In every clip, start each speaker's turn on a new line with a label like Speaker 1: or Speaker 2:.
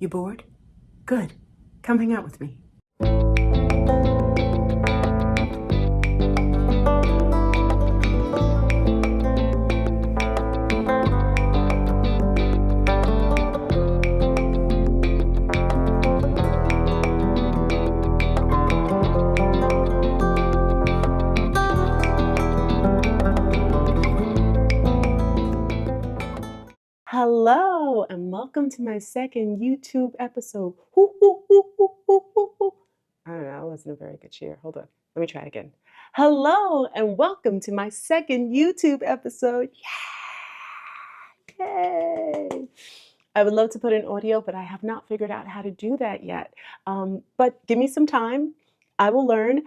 Speaker 1: You bored? Good. Come hang out with me. Hello, and welcome to my second YouTube episode. Hoo, hoo, hoo, hoo, hoo, hoo, hoo. I don't know, that wasn't a very good cheer. Hold on, let me try it again. Hello, and welcome to my second YouTube episode. Yay! I would love to put in audio, but I have not figured out how to do that yet. But give me some time. I will learn.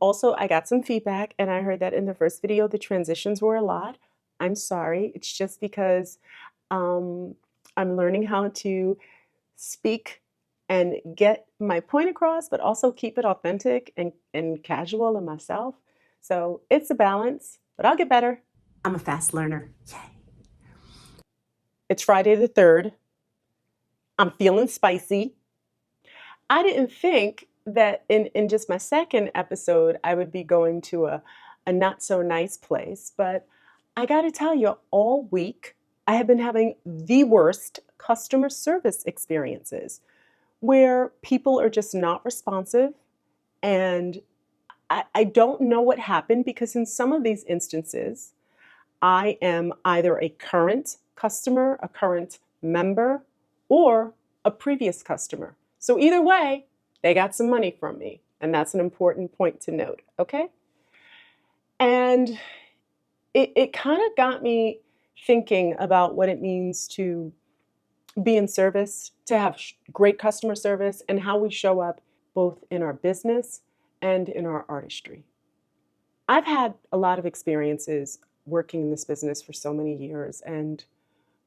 Speaker 1: Also, I got some feedback, and I heard that in the first video, the transitions were a lot. I'm sorry. It's just because I'm learning how to speak and get my point across, but also keep it authentic and casual and myself. So it's a balance, but I'll get better. I'm a fast learner. Yay. It's Friday the 3rd. I'm feeling spicy. I didn't think that in just my second episode, I would be going to a not so nice place, but I got to tell you, all week, I have been having the worst customer service experiences where people are just not responsive. And I don't know what happened because in some of these instances, I am either a current customer, a current member, or a previous customer. So either way, they got some money from me. And that's an important point to note, okay? And it kind of got me thinking about what it means to be in service, to have great customer service, and how we show up both in our business and in our artistry. I've had a lot of experiences working in this business for so many years, and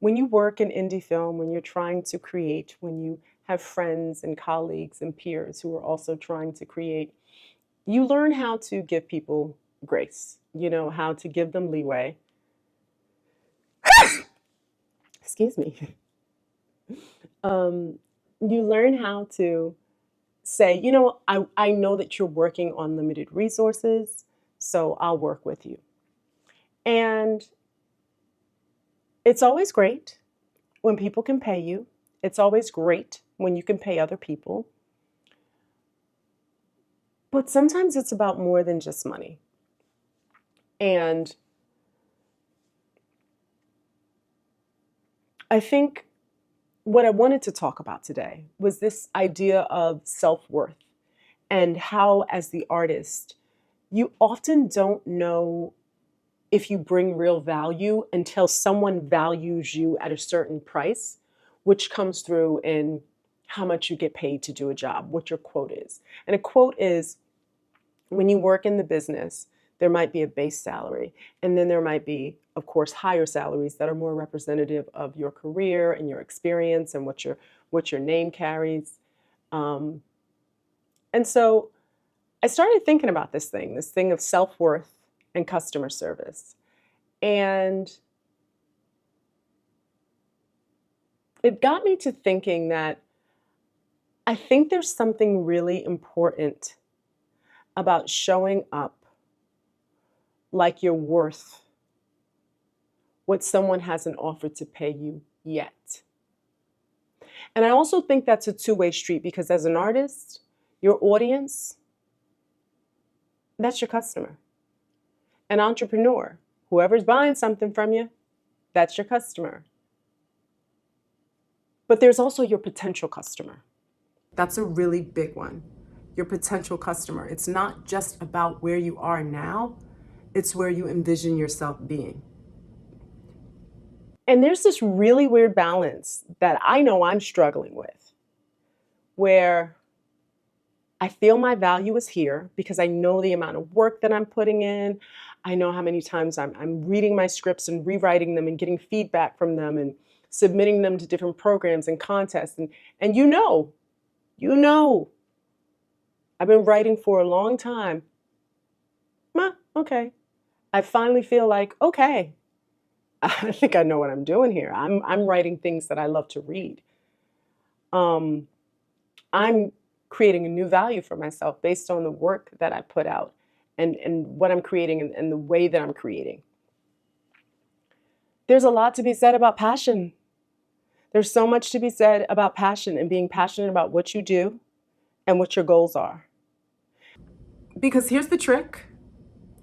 Speaker 1: when you work in indie film, when you're trying to create, when you have friends and colleagues and peers who are also trying to create, you learn how to give people grace, how to give them leeway. Excuse me. You learn how to say, I know that you're working on limited resources, so I'll work with you. And it's always great when people can pay you. It's always great when you can pay other people. But sometimes it's about more than just money. And I think what I wanted to talk about today was this idea of self-worth and how, as the artist, you often don't know if you bring real value until someone values you at a certain price, which comes through in how much you get paid to do a job, what your quote is. And a quote is, when you work in the business, there might be a base salary, and then there might be, of course, higher salaries that are more representative of your career and your experience and what your name carries. And so I started thinking about this thing of self-worth and customer service. And it got me to thinking that I think there's something really important about showing up like you're worth what someone hasn't offered to pay you yet. And I also think that's a two-way street because as an artist, your audience, that's your customer. An entrepreneur, whoever's buying something from you, that's your customer. But there's also your potential customer. That's a really big one. Your potential customer. It's not just about where you are now, it's where you envision yourself being. And there's this really weird balance that I know I'm struggling with, where I feel my value is here because I know the amount of work that I'm putting in. I know how many times I'm reading my scripts and rewriting them and getting feedback from them and submitting them to different programs and contests. And you know, I've been writing for a long time. Okay. I finally feel like, okay, I think I know what I'm doing here. I'm writing things that I love to read. I'm creating a new value for myself based on the work that I put out and what I'm creating and the way that I'm creating. There's a lot to be said about passion. There's so much to be said about passion and being passionate about what you do and what your goals are. Because here's the trick.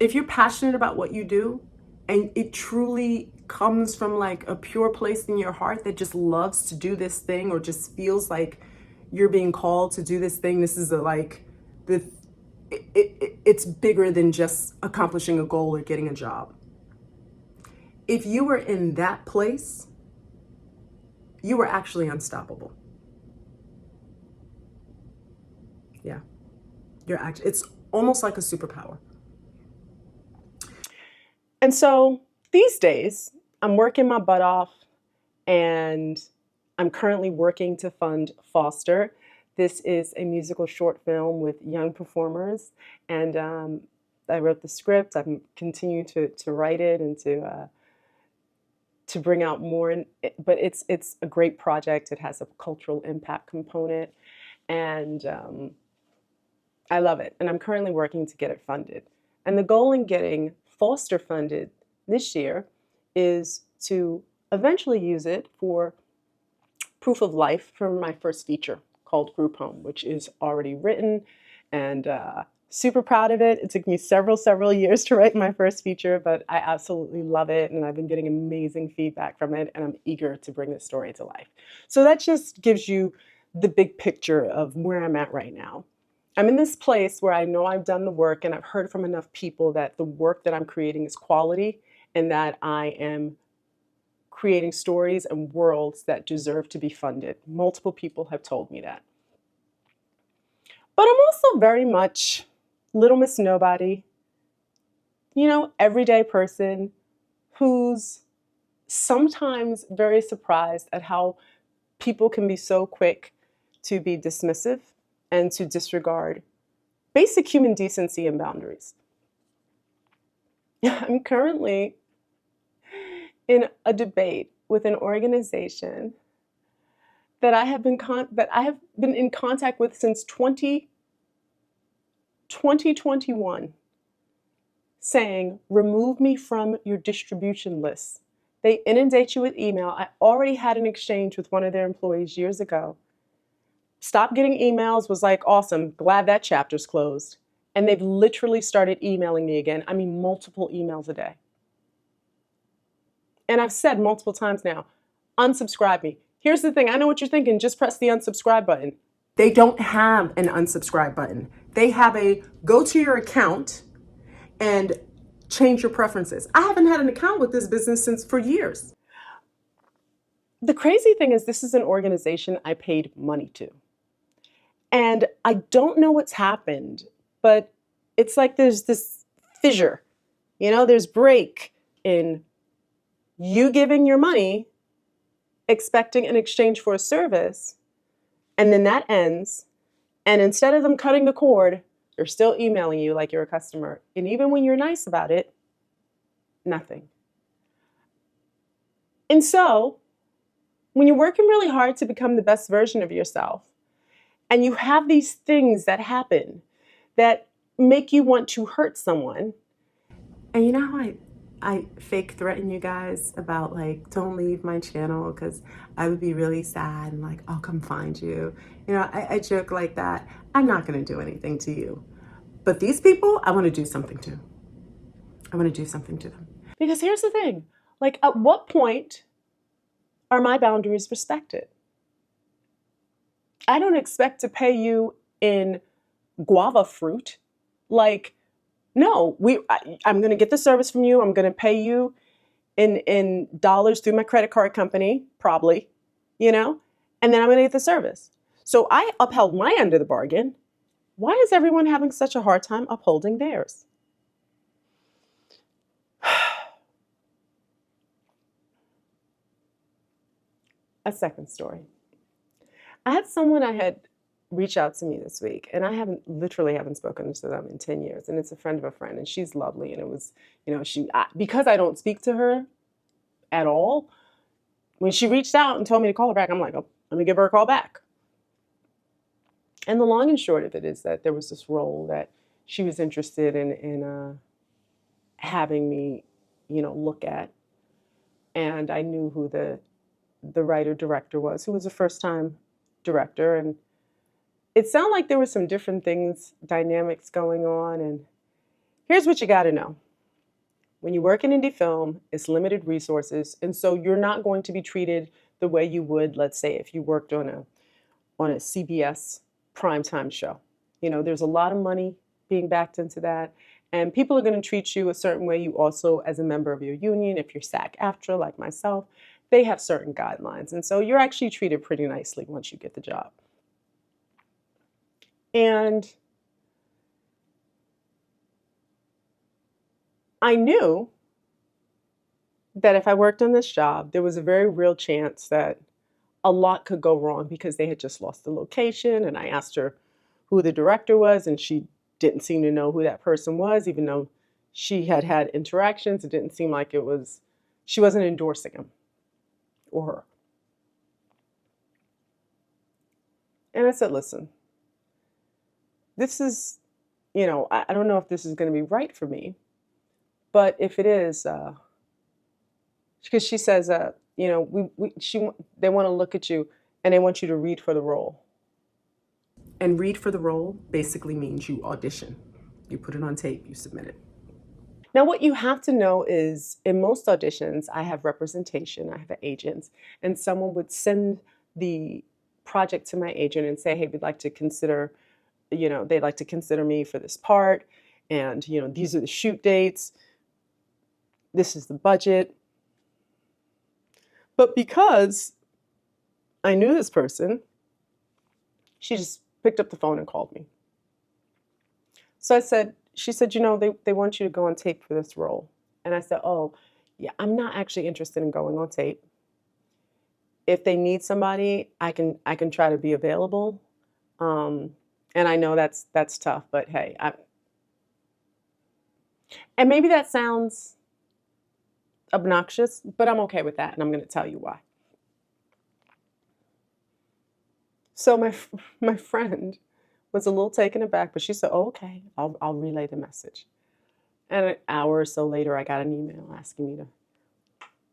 Speaker 1: If you're passionate about what you do and it truly comes from like a pure place in your heart that just loves to do this thing or just feels like you're being called to do this thing, this is it's bigger than just accomplishing a goal or getting a job. If you were in that place, you were actually unstoppable. Yeah, it's almost like a superpower. And so these days, I'm working my butt off, and I'm currently working to fund Foster. This is a musical short film with young performers, and I wrote the script. I'm continuing to write it and to bring out more. But it's a great project. It has a cultural impact component, and I love it. And I'm currently working to get it funded. And the goal in getting Foster funded this year is to eventually use it for proof of life for my first feature called Group Home, which is already written, and super proud of it. It took me several years to write my first feature, but I absolutely love it, and I've been getting amazing feedback from it, and I'm eager to bring this story to life. So that just gives you the big picture of where I'm at right now. I'm in this place where I know I've done the work and I've heard from enough people that the work that I'm creating is quality and that I am creating stories and worlds that deserve to be funded. Multiple people have told me that. But I'm also very much Little Miss Nobody, everyday person who's sometimes very surprised at how people can be so quick to be dismissive and to disregard basic human decency and boundaries. I'm currently in a debate with an organization that I have been in contact with since 2021, saying, remove me from your distribution list. They inundate you with email. I already had an exchange with one of their employees years ago. Stopped getting emails, was like, awesome, glad that chapter's closed. And they've literally started emailing me again. I mean, multiple emails a day. And I've said multiple times now, unsubscribe me. Here's the thing, I know what you're thinking, just press the unsubscribe button. They don't have an unsubscribe button. They have a go to your account and change your preferences. I haven't had an account with this business for years. The crazy thing is this is an organization I paid money to. And I don't know what's happened, but it's like there's this fissure, there's break in you giving your money, expecting an exchange for a service, and then that ends. And instead of them cutting the cord, they're still emailing you like you're a customer. And even when you're nice about it, nothing. And so when you're working really hard to become the best version of yourself, and you have these things that happen that make you want to hurt someone. And you know how I fake threaten you guys about like, don't leave my channel because I would be really sad and like, I'll come find you. I joke like that. I'm not going to do anything to you. But these people, I want to do something to. I want to do something to them. Because here's the thing, like at what point are my boundaries respected? I don't expect to pay you in guava fruit. Like, no, I'm going to get the service from you. I'm going to pay you in dollars through my credit card company, probably, and then I'm going to get the service. So I upheld my end of the bargain. Why is everyone having such a hard time upholding theirs? A second story. I had someone I had reach out to me this week, and I literally haven't spoken to them in 10 years. And it's a friend of a friend, and she's lovely. And it was, because I don't speak to her at all, when she reached out and told me to call her back, I'm like, oh, let me give her a call back. And the long and short of it is that there was this role that she was interested in having me, look at. And I knew who the writer director was, who was a first time director. And it sounded like there were some different things, dynamics going on. And here's what you got to know. When you work in indie film, it's limited resources. And so you're not going to be treated the way you would, let's say, if you worked on a CBS primetime show. There's a lot of money being backed into that. And people are going to treat you a certain way. You also, as a member of your union, if you're SAG-AFTRA like myself, they have certain guidelines. And so you're actually treated pretty nicely once you get the job. And I knew that if I worked on this job, there was a very real chance that a lot could go wrong because they had just lost the location. And I asked her who the director was, and she didn't seem to know who that person was, even though she had had interactions. It didn't seem like she wasn't endorsing him or her. And I said, listen, this is, I don't know if this is going to be right for me, but if it is, because she says, they want to look at you and they want you to read for the role. And read for the role basically means you audition. You put it on tape, you submit it. Now, what you have to know is in most auditions, I have representation, I have agents, and someone would send the project to my agent and say, hey, we'd like to consider, they'd like to consider me for this part. And, these are the shoot dates. This is the budget. But because I knew this person, she just picked up the phone and called me. So she said, they want you to go on tape for this role. And I said, oh, yeah, I'm not actually interested in going on tape. If they need somebody, I can try to be available. And I know that's tough, but hey, and maybe that sounds obnoxious, but I'm okay with that, and I'm going to tell you why. So my friend was a little taken aback, but she said, "Oh, okay, I'll relay the message." And an hour or so later, I got an email asking me to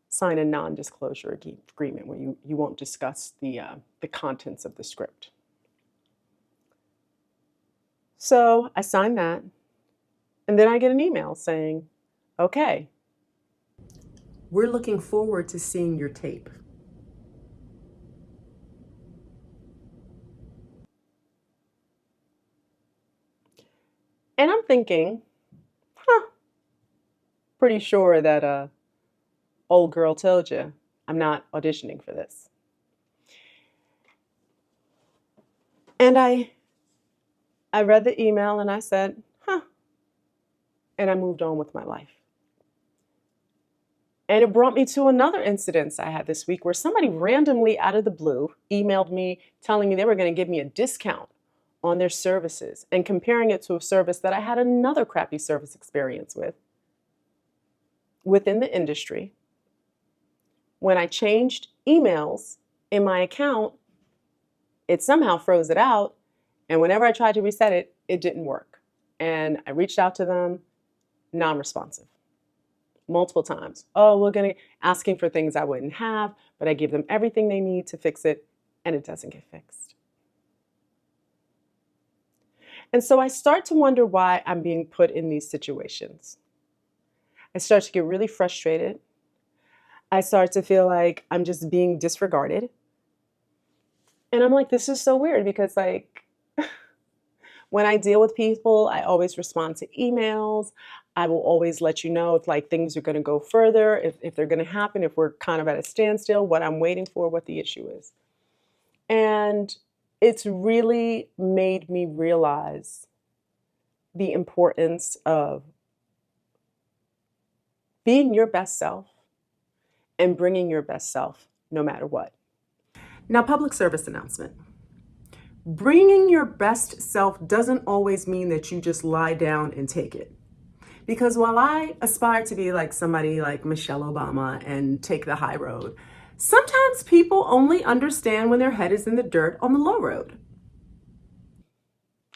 Speaker 1: sign a non-disclosure agreement where you won't discuss the contents of the script. So I signed that, and then I get an email saying, "Okay, we're looking forward to seeing your tape." And I'm thinking, pretty sure that old girl told you I'm not auditioning for this. And I read the email and I said, and I moved on with my life. And it brought me to another incident I had this week where somebody randomly out of the blue emailed me telling me they were going to give me a discount on their services and comparing it to a service that I had another crappy service experience within the industry. When I changed emails in my account, it somehow froze it out. And whenever I tried to reset it, it didn't work. And I reached out to them, non-responsive, multiple times. Oh, we're going to asking for things I wouldn't have, but I give them everything they need to fix it, and it doesn't get fixed. And so I start to wonder why I'm being put in these situations. I start to get really frustrated. I start to feel like I'm just being disregarded. And I'm like, this is so weird because when I deal with people, I always respond to emails. I will always let you know if things are going to go further, if they're going to happen, if we're kind of at a standstill, what I'm waiting for, what the issue is. And it's really made me realize the importance of being your best self and bringing your best self no matter what. Now, public service announcement. Bringing your best self doesn't always mean that you just lie down and take it. Because while I aspire to be like somebody like Michelle Obama and take the high road, sometimes people only understand when their head is in the dirt on the low road.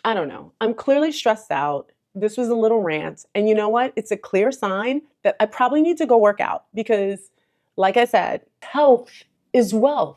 Speaker 1: I don't know. I'm clearly stressed out. This was a little rant. And you know what? It's a clear sign that I probably need to go work out because, like I said, health is wealth.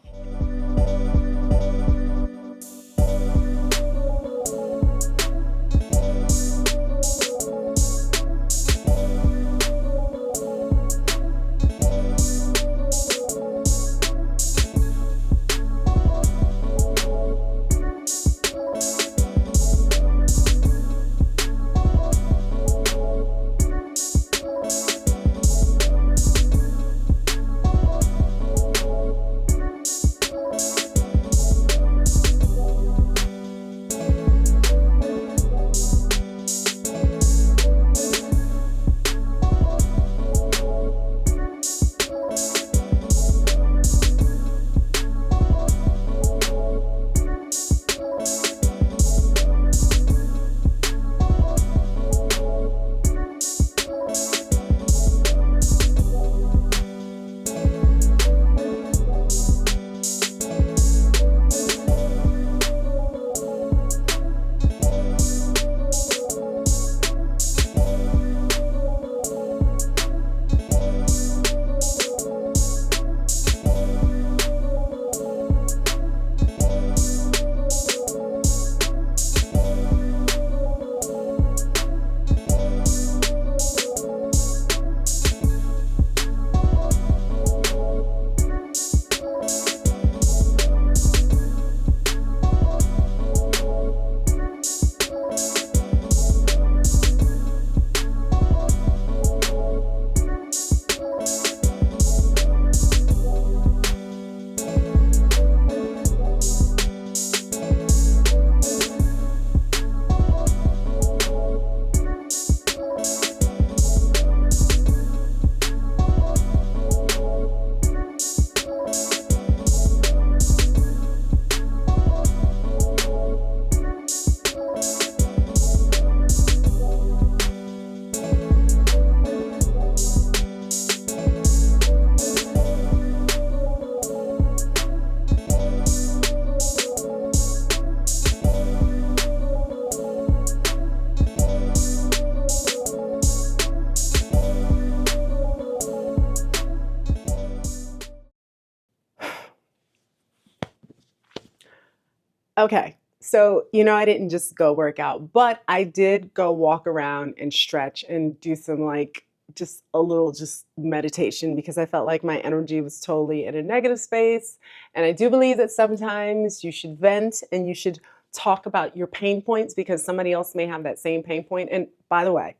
Speaker 1: Okay. So, I didn't just go work out, but I did go walk around and stretch and do some like just a little just meditation because I felt like my energy was totally in a negative space. And I do believe that sometimes you should vent and you should talk about your pain points because somebody else may have that same pain point. And by the way,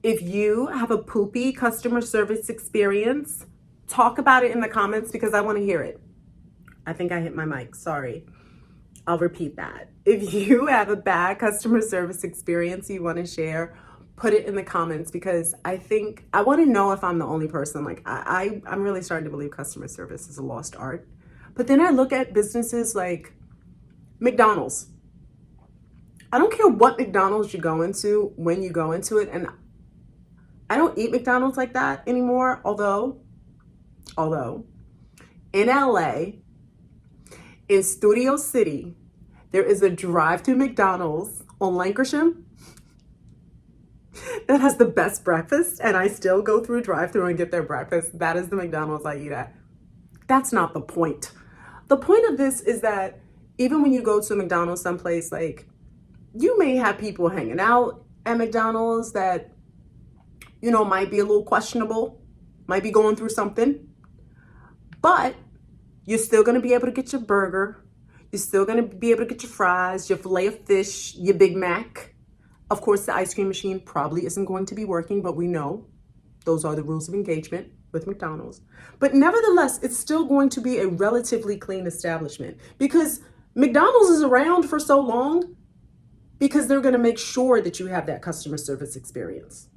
Speaker 1: if you have a poopy customer service experience, talk about it in the comments because I want to hear it. I think I hit my mic. Sorry. I'll repeat that. If you have a bad customer service experience you want to share, put it in the comments because I think I want to know if I'm the only person. Like I'm really starting to believe customer service is a lost art. But then I look at businesses like McDonald's. I don't care what McDonald's you go into when you go into it, and I don't eat McDonald's like that anymore. Although in LA, in Studio City, there is a drive-through McDonald's on Lancashire that has the best breakfast, and I still go through drive-through and get their breakfast. That is the McDonald's I eat at. That's not the point. The point of this is that even when you go to McDonald's someplace, like, you may have people hanging out at McDonald's that, might be a little questionable, might be going through something, but you're still going to be able to get your burger. You're still going to be able to get your fries, your filet of fish, your Big Mac. Of course, the ice cream machine probably isn't going to be working, but we know those are the rules of engagement with McDonald's. But nevertheless, it's still going to be a relatively clean establishment because McDonald's is around for so long because they're going to make sure that you have that customer service experience.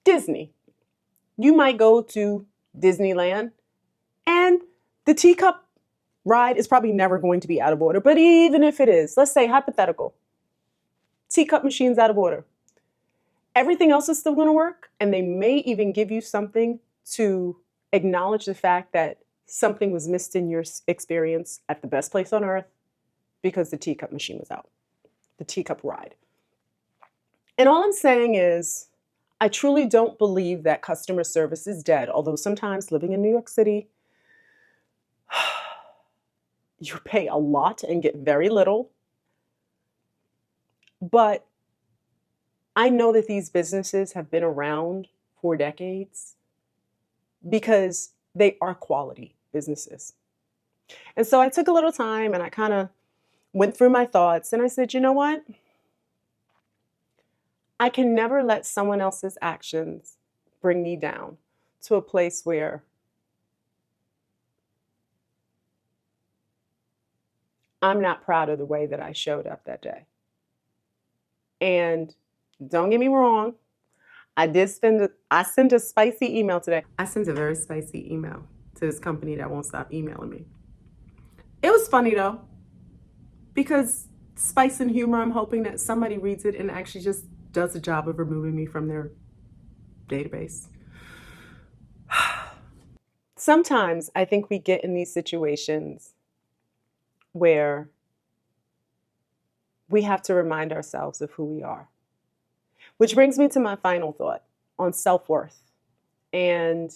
Speaker 1: Disney. You might go to Disneyland and the teacup ride is probably never going to be out of order. But even if it is, let's say hypothetical, teacup machine's out of order. Everything else is still going to work. And they may even give you something to acknowledge the fact that something was missed in your experience at the best place on earth, because the teacup machine was out, the teacup ride. And all I'm saying is, I truly don't believe that customer service is dead, although sometimes living in New York City, you pay a lot and get very little. But I know that these businesses have been around for decades because they are quality businesses. And so I took a little time and I kind of went through my thoughts and I said, you know what? I can never let someone else's actions bring me down to a place where I'm not proud of the way that I showed up that day. And don't get me wrong, I sent a spicy email today. I sent a very spicy email to this company that won't stop emailing me. It was funny though, because spice and humor, I'm hoping that somebody reads it and actually just does a job of removing me from their database. Sometimes I think we get in these situations where we have to remind ourselves of who we are. Which brings me to my final thought on self-worth and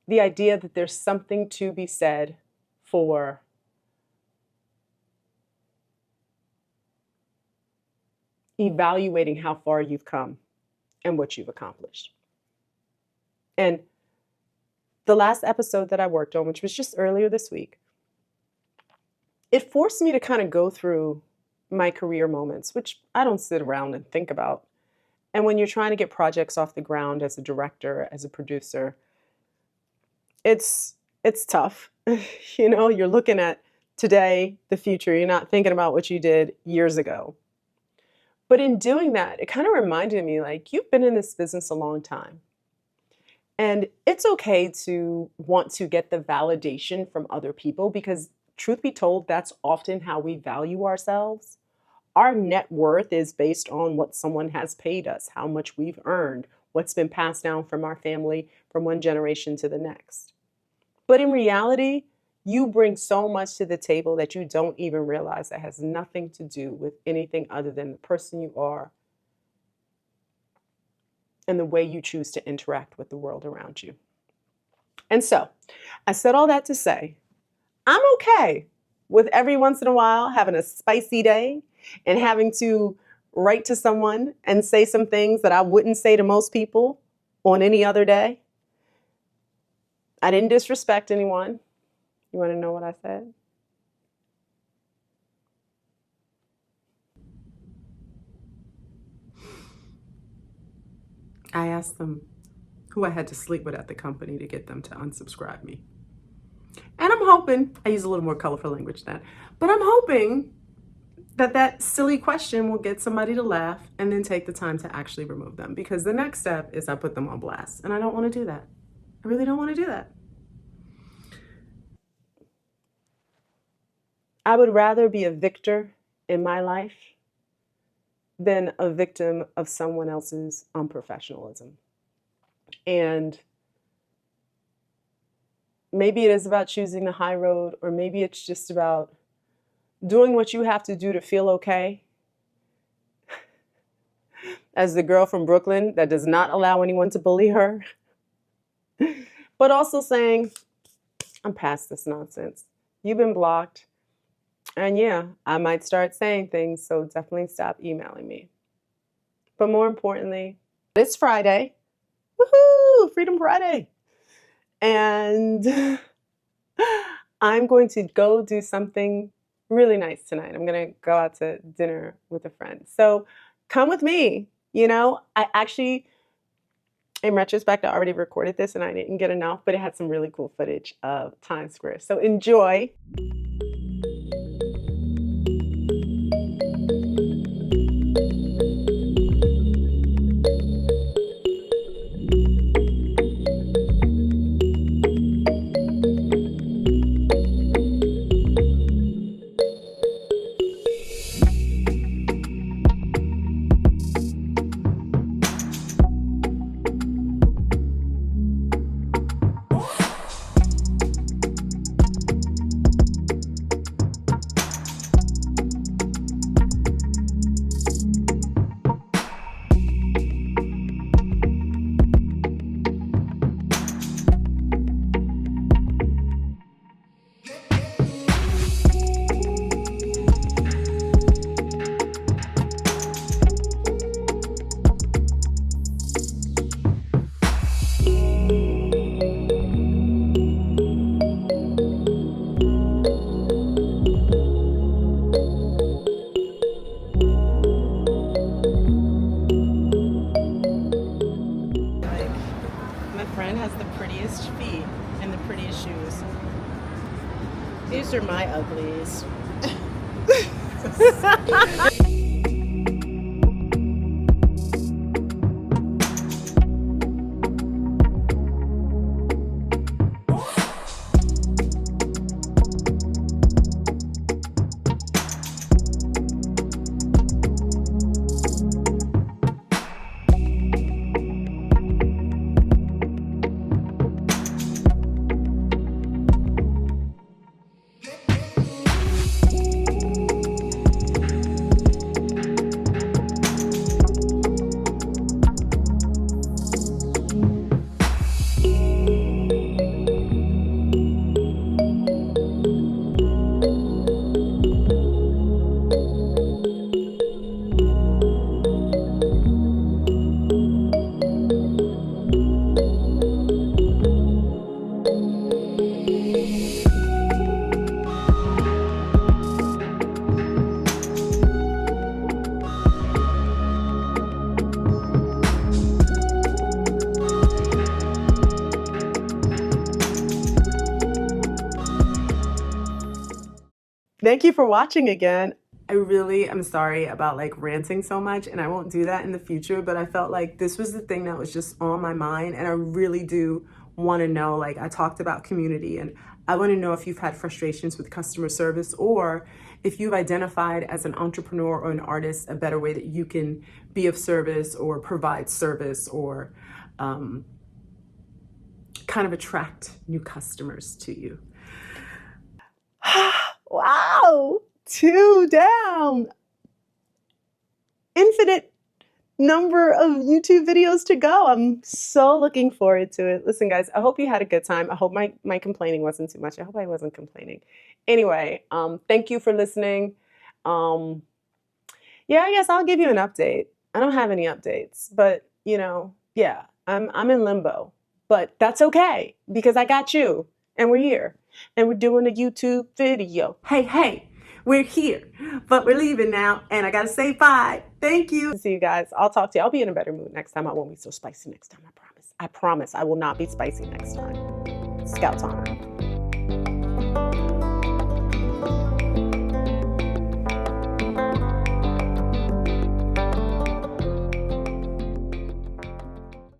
Speaker 1: the idea that there's something to be said for evaluating how far you've come and what you've accomplished. And the last episode that I worked on, which was just earlier this week, it forced me to kind of go through my career moments, which I don't sit around and think about. And when you're trying to get projects off the ground as a director, as a producer, it's tough. You know, you're looking at today, the future. You're not thinking about what you did years ago. But in doing that, it kind of reminded me, like, you've been in this business a long time. And it's okay to want to get the validation from other people because, truth be told, that's often how we value ourselves. Our net worth is based on what someone has paid us, how much we've earned, what's been passed down from our family from one generation to the next. But in reality, you bring so much to the table that you don't even realize that has nothing to do with anything other than the person you are and the way you choose to interact with the world around you. And so I said all that to say, I'm okay with every once in a while having a spicy day and having to write to someone and say some things that I wouldn't say to most people on any other day. I didn't disrespect anyone. You want to know what I said? I asked them who I had to sleep with at the company to get them to unsubscribe me. And I'm hoping, I use a little more colorful language than that, but I'm hoping that that silly question will get somebody to laugh and then take the time to actually remove them. Because the next step is I put them on blast. And I don't want to do that. I really don't want to do that. I would rather be a victor in my life than a victim of someone else's unprofessionalism. And maybe it is about choosing the high road, or maybe it's just about doing what you have to do to feel okay. As the girl from Brooklyn that does not allow anyone to bully her. But also saying, I'm past this nonsense. You've been blocked. And yeah, I might start saying things, so definitely stop emailing me. But more importantly, it's Friday. Woohoo! Freedom Friday. And I'm going to go do something really nice tonight. I'm going to go out to dinner with a friend. So come with me. You know, I actually, in retrospect, I already recorded this and I didn't get enough, but it had some really cool footage of Times Square. So enjoy. These are my uglies. Thank you for watching again. I really am sorry about like ranting so much, and I won't do that in the future, but I felt like this was the thing that was just on my mind, and I really do want to know, like I talked about community, and I want to know if you've had frustrations with customer service, or if you've identified as an entrepreneur or an artist a better way that you can be of service or provide service or kind of attract new customers to you. Wow, 2 down. Infinite number of YouTube videos to go. I'm so looking forward to it. Listen, guys, I hope you had a good time. I hope my complaining wasn't too much. I hope I wasn't complaining. Anyway, thank you for listening. Yeah, I guess I'll give you an update. I don't have any updates, but you know, yeah, I'm in limbo. But that's okay because I got you and we're here and we're doing a YouTube video. Hey, we're here, but we're leaving now and I gotta say bye. Thank you. See you guys. I'll talk to you. I'll be in a better mood next time. I won't be so spicy next time. I promise. I promise I will not be spicy next time. Scout's honor.